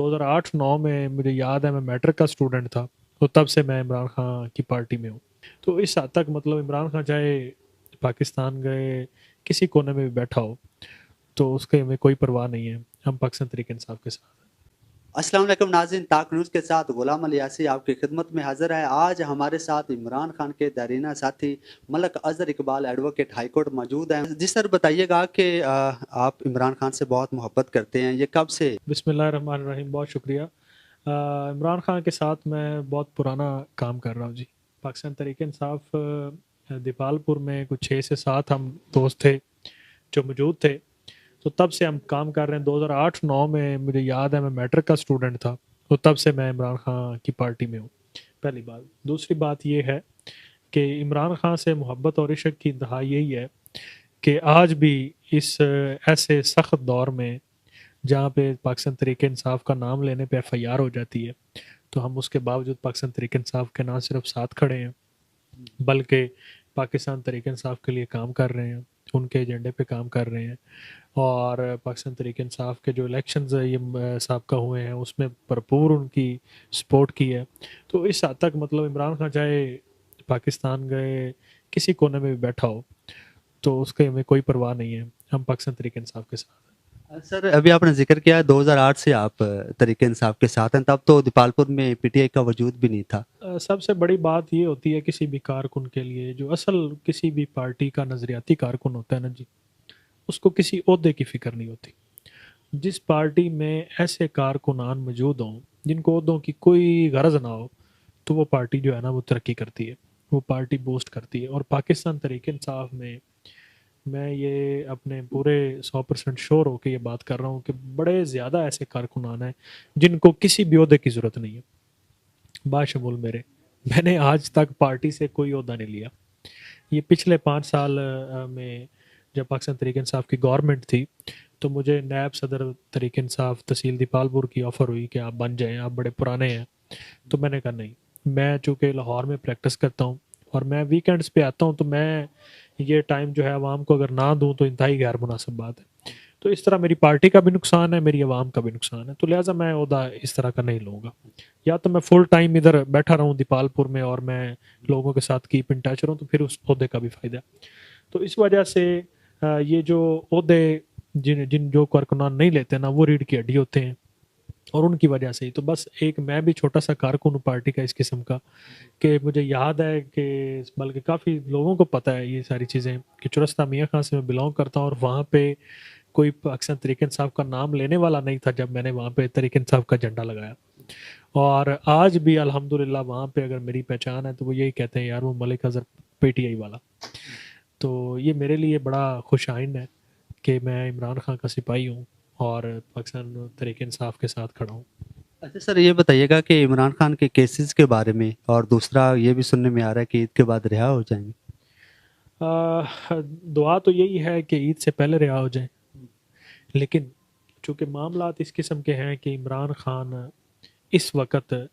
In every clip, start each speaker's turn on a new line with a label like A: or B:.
A: 2008-9 में मुझे याद है, मैं मैट्रिक का स्टूडेंट था, तो तब से मैं इमरान खान की पार्टी में हूँ। तो इस हद तक मतलब इमरान खान चाहे पाकिस्तान गए किसी कोने में भी बैठा हो, तो उसके हमें कोई परवाह नहीं है, हम पाकिस्तान तरीके इंसाफ के साथ हैं।
B: अस्सलाम वालेकुम नाज़रीन, ताक न्यूज़ के साथ गुलाम अली यासी आपकी खिदमत में हाजिर है। आज हमारे साथ इमरान खान के दायरीना साथी Malik Azhar Iqbal advocate high court मौजूद हैं। जी सर, बताइएगा कि आप इमरान खान से बहुत मोहब्बत करते हैं, ये कब से?
A: बिस्मिल्लाहिर्रहमानिर्रहीम, बहुत शुक्रिया। इमरान खान के साथ मैं बहुत पुराना काम कर रहा हूँ जी। पाकिस्तान तरीके इंसाफ दीपालपुर में कुछ 6 से 7 हम दोस्त थे जो मौजूद थे, तो तब से हम काम कर रहे हैं। 2008-9 में मुझे याद है, मैं मैट्रिक का स्टूडेंट था, तो तब से मैं इमरान खान की पार्टी में हूँ, पहली बात। दूसरी बात ये है कि इमरान खान से मोहब्बत और इश्क की इंतहा यही है कि आज भी इस ऐसे सख्त दौर में जहाँ पे पाकिस्तान तरीके इंसाफ का नाम लेने पे FIR हो जाती है, तो हम उसके बावजूद पाकिस्तान तरीके इंसाफ के ना सिर्फ साथ खड़े हैं, बल्कि पाकिस्तान तरीके इंसाफ के लिए काम कर रहे हैं, उनके एजेंडे पे काम कर रहे हैं। और पाकिस्तान तरीके इंसाफ के जो इलेक्शंस ये साबका हुए हैं, उसमें भरपूर उनकी सपोर्ट की है। तो इस हद तक मतलब इमरान खान चाहे पाकिस्तान गए किसी कोने में भी बैठा हो, तो उसके हमें कोई परवाह नहीं है, हम पाकिस्तान तरीके इंसाफ के साथ हैं।
B: सर, अभी आपने ज़िक्र किया 2008 से आप तरीके इंसाफ के साथ हैं, तब तो दीपालपुर में पीटीआई का वजूद भी नहीं था।
A: सबसे बड़ी बात ये होती है किसी भी कारकुन के लिए, जो असल किसी भी पार्टी का नज़रियाती कारकुन होता है ना जी, उसको किसी ओहदे की फ़िक्र नहीं होती। जिस पार्टी में ऐसे कारकुनान मौजूद हों जिनको ओहदों की कोई गरज ना हो, तो वो पार्टी जो है ना वो तरक्की करती है, वो पार्टी बूस्ट करती है। और पाकिस्तान तरीके इंसाफ में मैं ये अपने पूरे 100% श्योर होकर ये बात कर रहा हूँ कि बड़े ज़्यादा ऐसे कारकुनान हैं जिनको किसी भी ओहदे की ज़रूरत नहीं है, बाशमूल मेरे। मैंने आज तक पार्टी से कोई ओहदा नहीं लिया। ये पिछले 5 साल में जब पाकिस्तान तरीके इंसाफ की गवर्नमेंट थी, तो मुझे नायब सदर तरीके इंसाफ तहसील दीपालपुर की ऑफ़र हुई कि आप बन जाएं, आप बड़े पुराने हैं। तो मैंने कहा नहीं, मैं चूँकि लाहौर में प्रैक्टिस करता हूँ और मैं वीकेंड्स पे आता हूँ, तो मैं ये टाइम जो है आवाम को अगर ना दूँ तो इंतहाई गैर मुनासिब बात है। तो इस तरह मेरी पार्टी का भी नुकसान है, मेरी आवाम का भी नुकसान है, तो लिहाजा मैं ओहदा इस तरह का नहीं लूँगा। या तो मैं फुल टाइम इधर बैठा रहूँ दीपालपुर में और मैं लोगों के साथ कीप इन टच रहूँ, तो फिर उस ओहदे का भी फ़ायदा है। तो इस वजह से ये जो ओहदे जिन जिन जो कारकुनान नहीं लेते ना, वो रीढ़ की हड्डी होते हैं, और उनकी वजह से ही तो बस एक मैं भी छोटा सा कारकुन हूँ पार्टी का इस किस्म का, कि मुझे याद है कि बल्कि काफ़ी लोगों को पता है ये सारी चीज़ें कि चुरस्ता मियाँ खां से मैं बिलोंग करता हूँ, और वहाँ पे कोई पाकिस्तान तरीके इंसाफ का नाम लेने वाला नहीं था जब मैंने वहाँ पे तरीके इंसाफ का झंडा लगाया। और आज भी अल्हम्दुलिल्लाह वहाँ पे अगर मेरी पहचान है तो वो यही कहते हैं, यार वो मलिक अज़हर PTI वाला। तो ये मेरे लिए बड़ा खुश आइंद है कि मैं इमरान खान का सिपाही हूँ और पाकिस्तान तरीके इंसाफ के साथ खड़ा हूँ।
B: अच्छा सर, ये बताइएगा कि इमरान खान के केसेस के बारे में, और दूसरा ये भी सुनने में आ रहा है कि ईद के बाद रिहा हो जाएंगे।
A: दुआ तो यही है कि ईद से पहले रिहा हो जाए, लेकिन चूँकि मामलात इस किस्म के हैं कि इमरान खान इस वक्त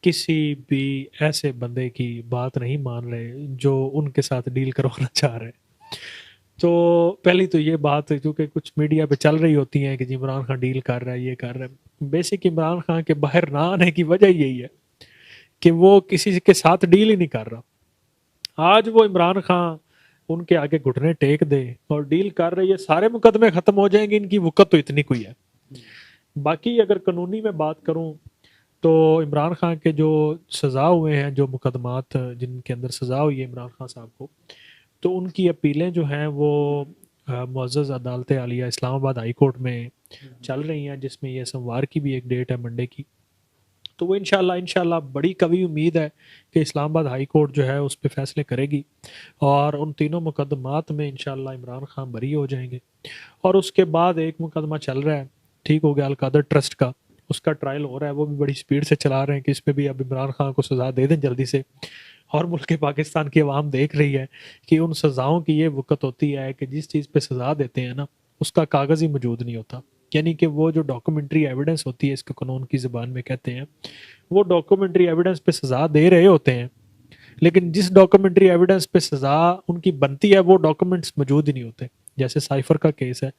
A: किसी भी ऐसे बंदे की बात नहीं मान रहे जो उनके साथ डील करवाना चाह रहे। तो पहली तो ये बात है, क्योंकि कुछ मीडिया पे चल रही होती है कि जी इमरान खान डील कर रहा है, ये कर रहा है। बेसिक इमरान खान के बाहर ना आने की वजह यही है कि वो किसी के साथ डील ही नहीं कर रहा। आज वो इमरान खान उनके आगे घुटने टेक दे और डील कर रही है, सारे मुकदमे खत्म हो जाएंगे, इनकी वक़्त तो इतनी कोई है। बाकी अगर कानूनी में बात करूं तो इमरान खान के जो सज़ा हुए हैं, जो मुकदमात जिनके अंदर सज़ा हुई है इमरान खान साहब को, तो उनकी अपीलें जो हैं वो मुअज़्ज़ज़ अदालत आलिया इस्लामाबाद हाई कोर्ट में चल रही हैं, जिसमें ये सोमवार की भी एक डेट है, मंडे की। तो वो इंशाल्लाह बड़ी कवी उम्मीद है कि इस्लामाबाद हाई कोर्ट जो है उस पर फैसले करेगी और उन तीनों मुकदमात में इंशाल्लाह इमरान खान बरी हो जाएंगे। और उसके बाद एक मुकदमा चल रहा है, ठीक हो गया, अलकादर ट्रस्ट का, उसका ट्रायल हो रहा है, वो भी बड़ी स्पीड से चला रहे हैं कि इस पर भी अब इमरान खान को सज़ा दे दें जल्दी से। और मुल्क पाकिस्तान की आवाम देख रही है कि उन सज़ाओं की ये वक़्त होती है कि जिस चीज़ पे सज़ा देते हैं ना, उसका कागज़ ही मौजूद नहीं होता। यानी कि वो जो डॉक्यूमेंट्री एविडेंस होती है, इसको कानून की ज़बान में कहते हैं, वो डॉक्यूमेंट्री एविडेंस पे सज़ा दे रहे होते हैं, लेकिन जिस डॉक्यूमेंट्री एविडेंस पे सज़ा उनकी बनती है वो डॉक्यूमेंट्स मौजूद ही नहीं होते। जैसे साइफर का केस है,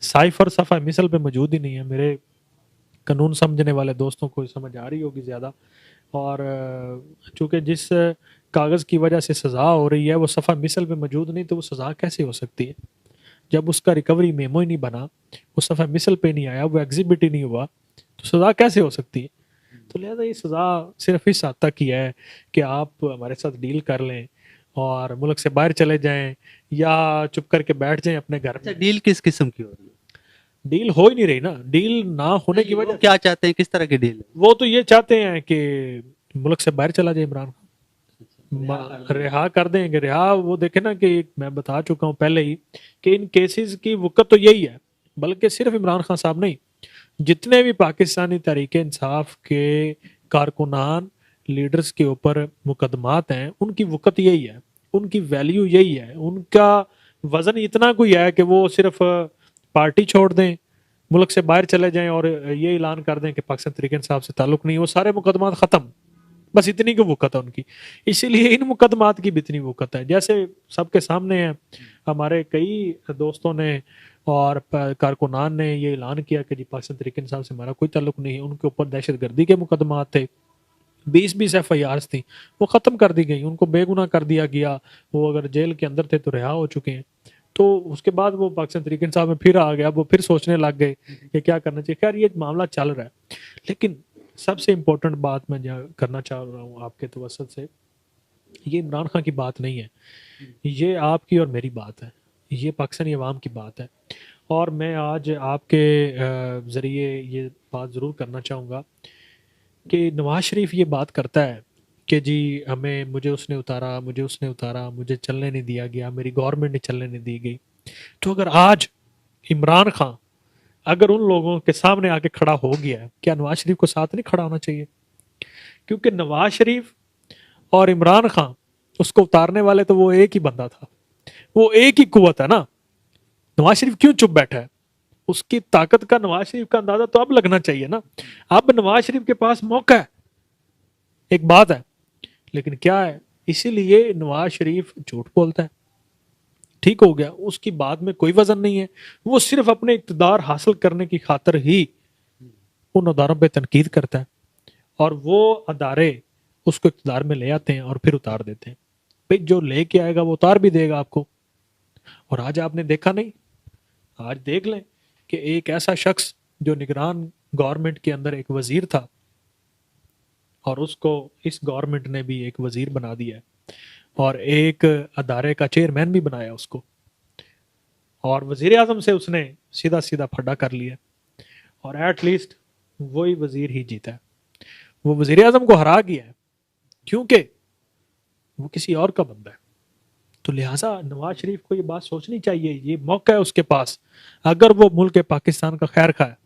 A: साइफर सफ़ा मिसल पे मौजूद ही नहीं है। मेरे कानून समझने वाले दोस्तों को समझ आ रही होगी ज़्यादा। और चूँकि जिस कागज़ की वजह से सज़ा हो रही है वो सफ़ा मिसल में मौजूद नहीं, तो वो सज़ा कैसे हो सकती है? जब उसका रिकवरी मेमो ही नहीं बना, वो सफ़ा मिसल पे नहीं आया, वो एग्जिबिट ही नहीं हुआ, तो सज़ा कैसे हो सकती है? तो लिहाजा ये सज़ा सिर्फ इस हद तक ही है कि आप हमारे साथ डील कर लें और मुल्क से बाहर चले जाएं, या चुप करके बैठ जाएं अपने घर
B: अच्छा,
A: में।
B: डील किस किस्म की हो रही है?
A: डील हो ही नहीं रही ना, डील ना होने की
B: नहीं, वो
A: वजह
B: क्या चाहते हैं, किस तरह की डील है?
A: वो तो ये चाहते हैं कि मुल्क से बाहर चला जाए इमरान
B: रिहा
A: रिहा कर देंगे। रिहा वो देखे ना कि मैं बता चुका हूँ पहले ही कि इन केसेस की वक़्त तो यही है, बल्कि सिर्फ इमरान खान साहब नहीं, जितने भी पाकिस्तानी तहरीक इंसाफ के कारकुनान लीडर्स के ऊपर मुकदमात हैं, उनकी वक़्त यही है, उनकी वैल्यू यही है, उनका वज़न इतना कोई है कि वो सिर्फ पार्टी छोड़ दें, मुल्क से बाहर चले जाएं और ये ऐलान कर दें कि पाकिस्तान तहरीक इंसाफ से ताल्लुक़ नहीं, वो सारे मुकदमात ख़त्म। बस इतनी की वक़्त है उनकी। इसीलिए इन मुकदमात की भी इतनी वक़्त है। जैसे सबके सामने है, हमारे कई दोस्तों ने और कारकुनान ने ये ऐलान किया कि जी पाकिस्तान तहरीक इंसाफ से हमारा कोई ताल्लुक नहीं है, उनके ऊपर दहशत गर्दी के मुकदमात थे, 20-20 FIRs थी, वो ख़त्म कर दी गई, उनको बेगुनाह कर दिया गया, वो अगर जेल के अंदर थे तो रिहा हो चुके हैं। तो उसके बाद वो पाकिस्तान तहरीक इंसाफ में फिर आ गया, वो फिर सोचने लग गए कि क्या करना चाहिए। खैर ये मामला चल रहा है, लेकिन सबसे इम्पोर्टेंट बात मैं करना चाह रहा हूँ आपके तवसत से, ये इमरान खान की बात नहीं है, ये आपकी और मेरी बात है, ये पाकिस्तानी अवाम की बात है। और मैं आज आपके ज़रिए ये बात ज़रूर करना चाहूँगा कि नवाज शरीफ ये बात करता है कि जी हमें मुझे उसने उतारा, मुझे उसने उतारा, मुझे चलने नहीं दिया गया, मेरी गवर्नमेंट ने चलने नहीं दी गई। तो अगर आज इमरान खान अगर उन लोगों के सामने आके खड़ा हो गया है, क्या नवाज शरीफ को साथ नहीं खड़ा होना चाहिए? क्योंकि नवाज शरीफ और इमरान खान, उसको उतारने वाले तो वो एक ही बंदा था, वो एक ही कुव्वत है ना। नवाज शरीफ क्यों चुप बैठा है? उसकी ताकत का नवाज शरीफ का अंदाजा तो अब लगना चाहिए ना। अब नवाज शरीफ के पास मौका है, एक बात है, लेकिन क्या है, इसीलिए नवाज शरीफ झूठ बोलता है। ठीक हो गया, उसकी बात में कोई वजन नहीं है, वो सिर्फ अपने इक़्तिदार हासिल करने की खातिर ही उन अदारों पर तनकीद करता है, और वो अदारे उसको इक़्तिदार में ले आते हैं और फिर उतार देते हैं। भाई जो लेके आएगा वो उतार भी देगा आपको। और आज आपने देखा नहीं, आज देख लें कि एक ऐसा शख्स जो निगरान गवर्नमेंट के अंदर एक वजीर था, और उसको इस गवर्नमेंट ने भी एक वजीर बना दिया है, और एक अदारे का चेयरमैन भी बनाया उसको, और वजीर आजम से उसने सीधा सीधा फड्डा कर लिया, और एट लीस्ट वही वजीर ही जीता है। वो वजीर आजम को हरा गया है क्योंकि वो किसी और का बंदा है। तो लिहाजा नवाज शरीफ को ये बात सोचनी चाहिए, ये मौका है उसके पास, अगर वो मुल्क पाकिस्तान का खैर खा है।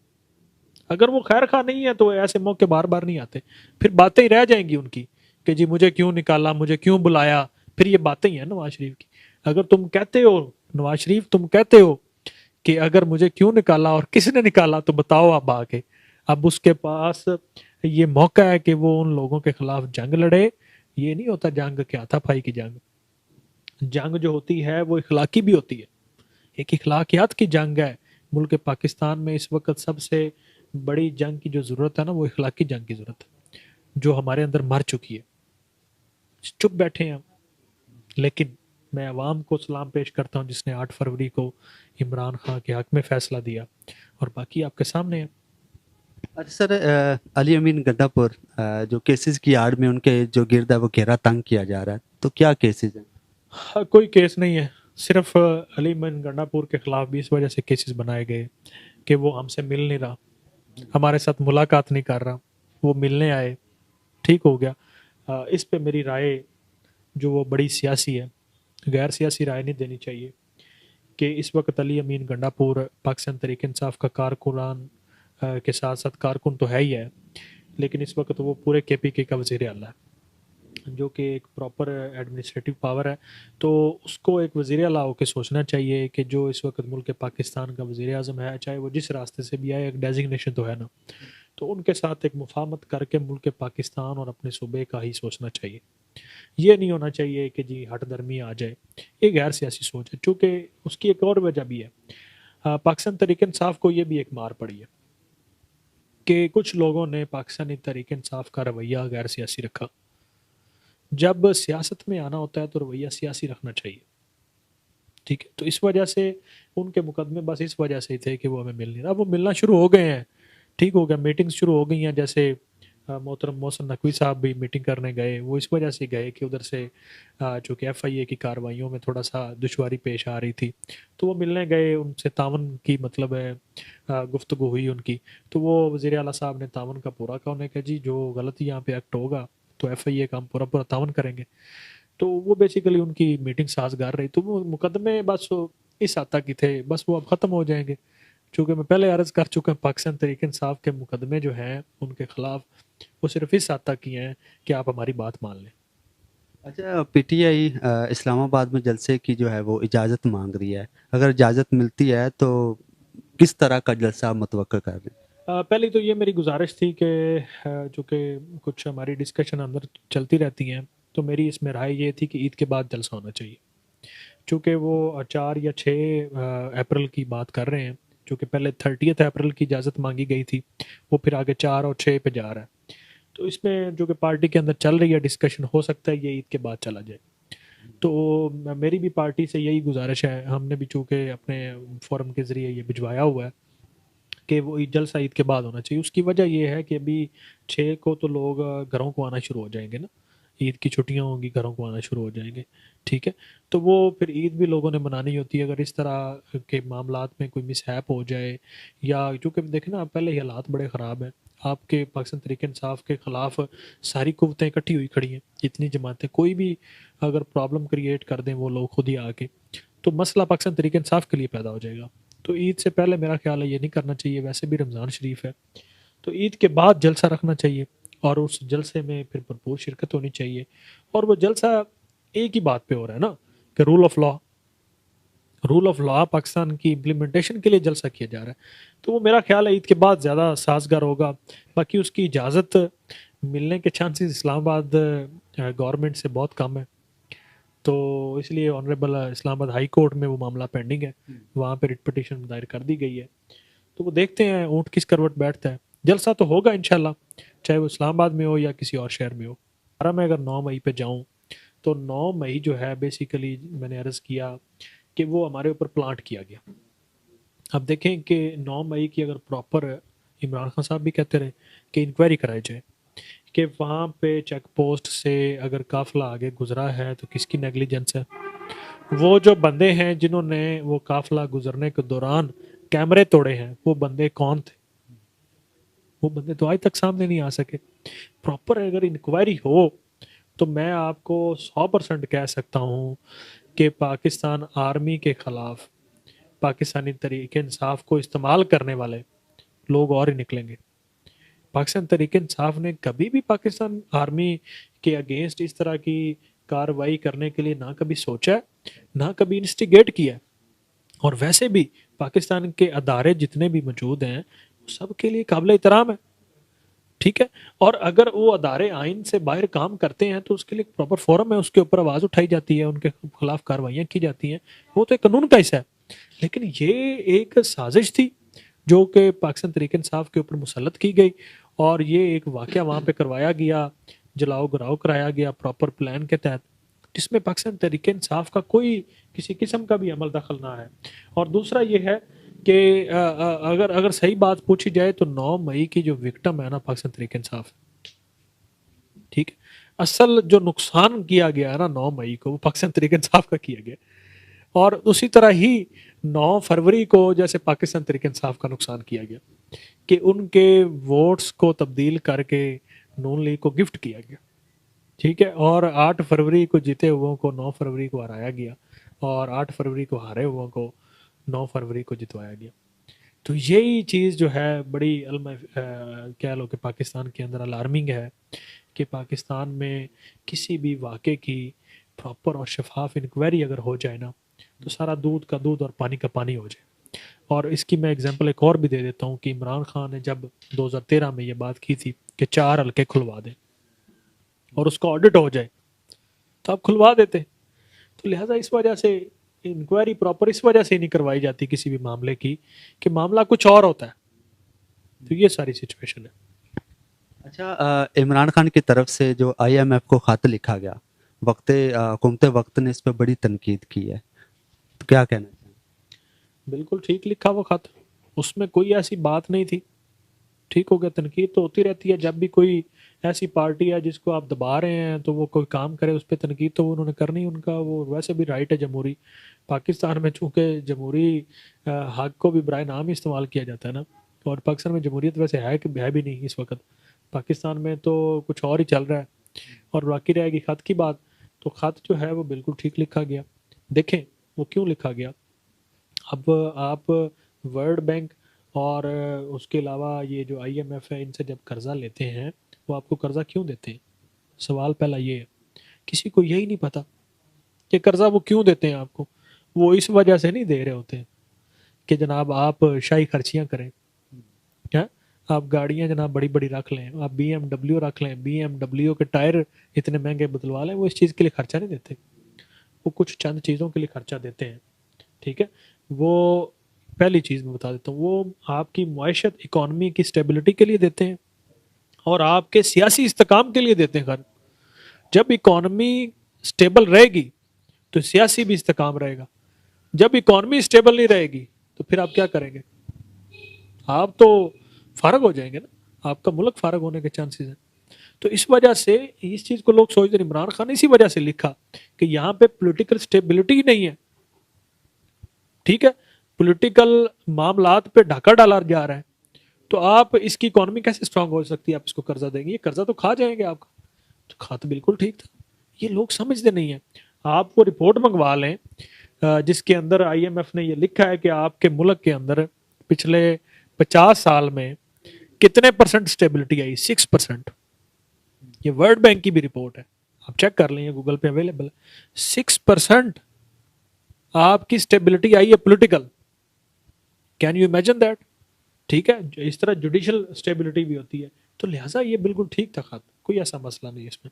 A: अगर वो खैर खा नहीं है तो ऐसे मौके बार बार नहीं आते, फिर बातें ही रह जाएंगी उनकी कि जी मुझे क्यों निकाला, मुझे क्यों बुलाया, फिर ये बातें ही है नवाज शरीफ की। अगर तुम कहते हो नवाज शरीफ, तुम कहते हो कि अगर मुझे क्यों निकाला और किसने निकाला, तो बताओ आप आके। अब उसके पास ये मौका है कि वो उन लोगों के खिलाफ जंग लड़े। ये नहीं होता जंग क्या था भाई की जंग, जंग जो होती है वो इखलाकी भी होती है, एक इखलाकियात की जंग है। मुल्क पाकिस्तान में इस वक्त सबसे बड़ी जंग की जो ज़रूरत है ना, वो इखलाकी जंग की ज़रूरत है, जो हमारे अंदर मर चुकी है। चुप बैठे हैं हम, लेकिन मैं अवाम को सलाम पेश करता हूँ जिसने 8 फरवरी को इमरान खान के हक में फैसला दिया, और बाकी आपके सामने है।
B: अच्छा सर, अली अमीन गड्ढापुर जो केसेस की आड़ में उनके जो गिरद है वो घेरा तंग किया जा रहा है, तो क्या केसेस हैं?
A: हाँ, कोई केस नहीं है, सिर्फ अली मन गंडापुर के खिलाफ भी इस वजह से केसेस बनाए गए कि वो हमसे मिल नहीं रहा, हमारे साथ मुलाकात नहीं कर रहा। वो मिलने आए, ठीक हो गया। इस पे मेरी राय जो वो बड़ी सियासी है, गैर सियासी राय नहीं देनी चाहिए कि इस वक्त अली अमीन गंडापुर पाकिस्तान तहरीक इंसाफ का कारकुनान के साथ साथ कारकुन तो है ही है, लेकिन इस वक्त वो पूरे KPK का वज़ीर आला है, जो कि एक प्रॉपर एडमिनिस्ट्रेटिव पावर है। तो उसको एक वज़ीर आला होकर सोचना चाहिए कि जो इस वक्त मुल्क पाकिस्तान का वज़ीर आज़म है, चाहे वो जिस रास्ते से भी आए, एक डेजिग्नेशन तो है ना, तो उनके साथ एक मुफाहमत करके मुल्क पाकिस्तान और अपने सूबे का ही सोचना चाहिए। ये नहीं होना चाहिए कि जी हट दरमी आ जाए, ये गैर सियासी सोच है। चूँकि उसकी एक और वजह भी है, पाकिस्तान तहरीक इंसाफ को ये भी एक मार पड़ी है کہ کچھ لوگوں نے پاکستانی تحریک انصاف کا رویہ غیر سیاسی رکھا. جب سیاست میں آنا ہوتا ہے تو رویہ سیاسی رکھنا چاہیے. ٹھیک ہے, تو اس وجہ سے ان کے مقدمے بس اس وجہ سے تھے کہ وہ ہمیں مل نہیں رہا. وہ ملنا شروع ہو گئے ہیں, ٹھیک ہو گیا, میٹنگز شروع ہو گئی ہیں. جیسے محترم محسن نقوی صاحب بھی میٹنگ کرنے گئے, وہ اس وجہ سے گئے کہ ادھر سے چونکہ ایف آئی اے کی کارروائیوں میں تھوڑا سا دشواری پیش آ رہی تھی, تو وہ ملنے گئے, ان سے تعاون کی مطلب ہے گفتگو ہوئی ان کی. تو وہ وزیر اعلیٰ صاحب نے تعاون کا پورا کہا, انہوں نے کہا جی جو غلطی یہاں پہ ایکٹ ہوگا تو ایف آئی اے کا ہم پورا پورا تعاون کریں گے. تو وہ بیسیکلی ان کی میٹنگ سازگار رہی. تو وہ مقدمے بس اس حد تک ہی تھے, بس وہ اب ختم ہو جائیں گے. چونکہ میں پہلے عرض کر چکا ہوں پاکستان تحریک انصاف کے مقدمے جو ہیں ان کے خلاف وہ صرف اس حد تک ہی ہیں کہ آپ ہماری بات مان لیں.
B: اچھا, پی ٹی آئی اسلام آباد میں جلسے کی جو ہے وہ اجازت مانگ رہی ہے, اگر اجازت ملتی ہے تو کس طرح کا جلسہ متوقع کر رہے ہیں؟
A: پہلی تو یہ میری گزارش تھی کہ چونکہ کچھ ہماری ڈسکشن اندر چلتی رہتی ہیں, تو میری اس میں رائے یہ تھی کہ عید کے بعد جلسہ ہونا چاہیے. چونکہ وہ 4 یا 6 اپریل کی بات کر رہے ہیں, چونکہ پہلے 30 اپریل کی اجازت مانگی گئی تھی, وہ پھر آگے 4 اور 6 پہ جا رہا ہے. تو اس میں جو کہ پارٹی کے اندر چل رہی ہے ڈسکشن, ہو سکتا ہے یہ عید کے بعد چلا جائے. تو میری بھی پارٹی سے یہی گزارش ہے, ہم نے بھی چونکہ اپنے فورم کے ذریعے یہ بھجوایا ہوا ہے کہ وہ جلسہ عید کے بعد ہونا چاہیے. اس کی وجہ یہ ہے کہ ابھی 6 کو تو لوگ گھروں کو آنا شروع ہو جائیں گے نا, عید کی چھٹیاں ہوں گی, گھروں کو آنا شروع ہو جائیں گے. ٹھیک ہے, تو وہ پھر عید بھی لوگوں نے منانی ہوتی ہے. اگر اس طرح کے معاملات میں کوئی مس ہیپ ہو جائے, یا چونکہ دیکھیں نا پہلے ہی حالات بڑے خراب ہیں, آپ کے پاکستان تحریک انصاف کے خلاف ساری قوتیں اکٹھی ہوئی کھڑی ہیں, اتنی جماعتیں, کوئی بھی اگر پرابلم کریٹ کر دیں وہ لوگ خود ہی آ کے, تو مسئلہ پاکستان تحریک انصاف کے لیے پیدا ہو جائے گا. تو عید سے پہلے میرا خیال ہے یہ نہیں کرنا چاہیے. ویسے بھی رمضان شریف ہے, تو عید کے بعد جلسہ رکھنا چاہیے, اور اس جلسے میں پھر بھرپور شرکت ہونی چاہیے. اور وہ جلسہ ایک ہی بات پہ ہو رہا ہے نا کہ رول آف لا پاکستان کی امپلیمنٹیشن کے لیے جلسہ کیا جا رہا ہے. تو وہ میرا خیال ہے عید کے بعد زیادہ سازگار ہوگا. باقی اس کی اجازت ملنے کے چانسز اسلام آباد گورنمنٹ سے بہت کم ہے, تو اس لیے آنریبل اسلام آباد ہائی کورٹ میں وہ معاملہ پینڈنگ ہے, وہاں پہ ریٹ پٹیشن دائر کر دی گئی ہے. تو وہ دیکھتے ہیں اونٹ کس کروٹ بیٹھتا ہے. جلسہ تو ہوگا انشاءاللہ, چاہے وہ اسلام آباد میں ہو یا کسی اور شہر میں ہو. میں اگر 9 مئی پہ جاؤں تو 9 مئی جو ہے بیسیکلی میں نے عرض کیا کہ وہ ہمارے اوپر پلانٹ کیا گیا. اب دیکھیں کہ 9 مئی کی اگر پراپر, عمران خان صاحب بھی کہتے رہے کہ انکوائری کرائی جائے کہ وہاں پہ چیک پوسٹ سے اگر قافلہ آگے گزرا ہے تو کس کی نیگلیجنس ہے. وہ جو بندے ہیں جنہوں نے وہ قافلہ گزرنے کے دوران کیمرے توڑے ہیں, وہ بندے کون تھے؟ وہ بندے تو آج تک سامنے نہیں آ سکے. پراپر اگر انکوائری ہو تو میں آپ کو 100% کہہ سکتا ہوں کہ پاکستان آرمی کے خلاف پاکستانی تحریک انصاف کو استعمال کرنے والے لوگ اور ہی نکلیں گے. پاکستان تحریک انصاف نے کبھی بھی پاکستان آرمی کے اگینسٹ اس طرح کی کارروائی کرنے کے لیے نہ کبھی سوچا ہے, نہ کبھی انسٹیگیٹ کیا ہے. اور ویسے بھی پاکستان کے ادارے جتنے بھی موجود ہیں وہ سب کے لیے قابل احترام ہے. ٹھیک ہے, اور اگر وہ ادارے آئین سے باہر کام کرتے ہیں تو اس کے لیے پراپر فورم ہے, اس کے اوپر آواز اٹھائی جاتی ہے, ان کے خلاف کارروائیاں کی جاتی ہیں, وہ تو ایک قانون کا حصہ ہے. لیکن یہ ایک سازش تھی جو کہ پاکستان تحریک انصاف کے اوپر مسلط کی گئی, اور یہ ایک واقعہ وہاں پہ کروایا گیا, جلاؤ گراؤ کرایا گیا پراپر پلان کے تحت, جس میں پاکستان تحریک انصاف کا کوئی کسی قسم کا بھی عمل دخل نہ ہے. اور دوسرا یہ ہے کہ اگر صحیح بات پوچھی جائے تو 9 مئی کی جو وکٹم ہے نا پاکستان تحریک انصاف, ٹھیک ہے, اصل جو نقصان کیا گیا ہے نا 9 مئی کو وہ پاکستان تحریک انصاف کا کیا گیا. اور اسی طرح ہی 9 فروری کو جیسے پاکستان تحریک انصاف کا نقصان کیا گیا کہ ان کے ووٹس کو تبدیل کر کے نون لیگ کو گفٹ کیا گیا. ٹھیک ہے, اور 8 فروری کو جیتے ہوئوں کو 9 فروری کو ہرایا گیا, اور 8 فروری کو ہارے ہوئوں کو 9 فروری کو جتوایا گیا. تو یہی چیز جو ہے بڑی کہہ لو کہ پاکستان کے اندر الارمنگ ہے کہ پاکستان میں کسی بھی واقعے کی پراپر اور شفاف انکوائری اگر ہو جائے نا تو سارا دودھ کا دودھ اور پانی کا پانی ہو جائے. اور اس کی میں اگزامپل ایک اور بھی دے دیتا ہوں کہ عمران خان نے جب 2013 میں یہ بات کی تھی کہ 4 حلقے کھلوا دیں اور اس کا آڈٹ ہو جائے تو آپ کھلوا دیتے. تو لہٰذا اس وجہ سے انکوائری پراپر اس وجہ سے نہیں کروائی جاتی کسی بھی معاملے کی کہ معاملہ کچھ اور ہوتا ہے. تو یہ ساری سچویشن ہے.
B: اچھا، عمران خان کی طرف سے جو IMF کو خط لکھا گیا، حکومت وقت نے اس پہ بڑی تنقید کی ہے، تو کیا کہنا چاہیں؟
A: بالکل ٹھیک لکھا وہ خط، اس میں کوئی ایسی بات نہیں تھی. ٹھیک ہو گیا، تنقید تو ہوتی رہتی ہے، جب بھی کوئی ایسی پارٹی ہے جس کو آپ دبا رہے ہیں تو وہ کوئی کام کرے اس پہ تنقید تو انہوں نے کرنی، ان کا وہ ویسے بھی رائٹ ہے جمہوری. پاکستان میں چونکہ جمہوری حق کو بھی برائے نام ہی استعمال کیا جاتا ہے نا، اور پاکستان میں جمہوریت ویسے ہے بھی نہیں اس وقت. پاکستان میں تو کچھ اور ہی چل رہا ہے. اور باقی رہے گی خط کی بات، تو خط جو ہے وہ بالکل ٹھیک لکھا گیا. دیکھیں وہ کیوں لکھا گیا. اب آپ ورلڈ بینک اور اس کے علاوہ یہ جو IMF ہے ان سے جب قرضہ لیتے ہیں، وہ آپ کو قرضہ کیوں دیتے ہیں؟ سوال پہلا یہ ہے. کسی کو یہی نہیں پتا کہ قرضہ وہ کیوں دیتے ہیں آپ کو. وہ اس وجہ سے نہیں دے رہے ہوتے ہیں کہ جناب آپ شاہی خرچیاں کریں، ہاں؟ آپ گاڑیاں جناب بڑی بڑی رکھ لیں، آپ BMW رکھ لیں، BMW کے ٹائر اتنے مہنگے بدلوا لیں. وہ اس چیز کے لیے خرچہ نہیں دیتے، وہ کچھ چند چیزوں کے لیے خرچہ دیتے ہیں. ٹھیک ہے، وہ پہلی چیز میں بتا دیتا ہوں، وہ آپ کی معیشت اکانومی کی سٹیبلٹی کے لیے دیتے ہیں اور آپ کے سیاسی استحکام کے لیے دیتے ہیں. خیر، جب اکانومی سٹیبل رہے گی تو سیاسی بھی استحکام رہے گا. جب اکانومی سٹیبل نہیں رہے گی تو پھر آپ کیا کریں گے؟ آپ تو فارغ ہو جائیں گے نا، آپ کا ملک فارغ ہونے کے چانسز ہیں. تو اس وجہ سے اس چیز کو لوگ سوچتے ہیں عمران خان نے اسی وجہ سے لکھا کہ یہاں پہ پولیٹیکل سٹیبلٹی ہی نہیں ہے. ٹھیک ہے، پولیٹیکل معاملات پہ ڈھاکہ ڈالا جا رہا ہے، تو آپ اس کی اکانومی کیسے اسٹرانگ ہو سکتی ہے؟ آپ اس کو قرضہ دیں گے، یہ قرضہ تو کھا جائیں گے آپ کا. تو کھا تو بالکل ٹھیک تھا، یہ لوگ سمجھتے نہیں ہیں. آپ وہ رپورٹ منگوا لیں جس کے اندر IMF نے یہ لکھا ہے کہ آپ کے ملک کے اندر پچھلے 50 سال میں کتنے پرسنٹ سٹیبلٹی آئی. 6%. یہ ورلڈ بینک کی بھی رپورٹ ہے، آپ چیک کر لیں، یہ گوگل پہ اویلیبل ہے. 6% آپ کی سٹیبلٹی آئی ہے political. Can you imagine that? ٹھیک ہے، اس طرح جوڈیشل سٹیبلٹی بھی ہوتی ہے. تو لہٰذا یہ بالکل ٹھیک تھا خط، کوئی ایسا مسئلہ نہیں اس میں.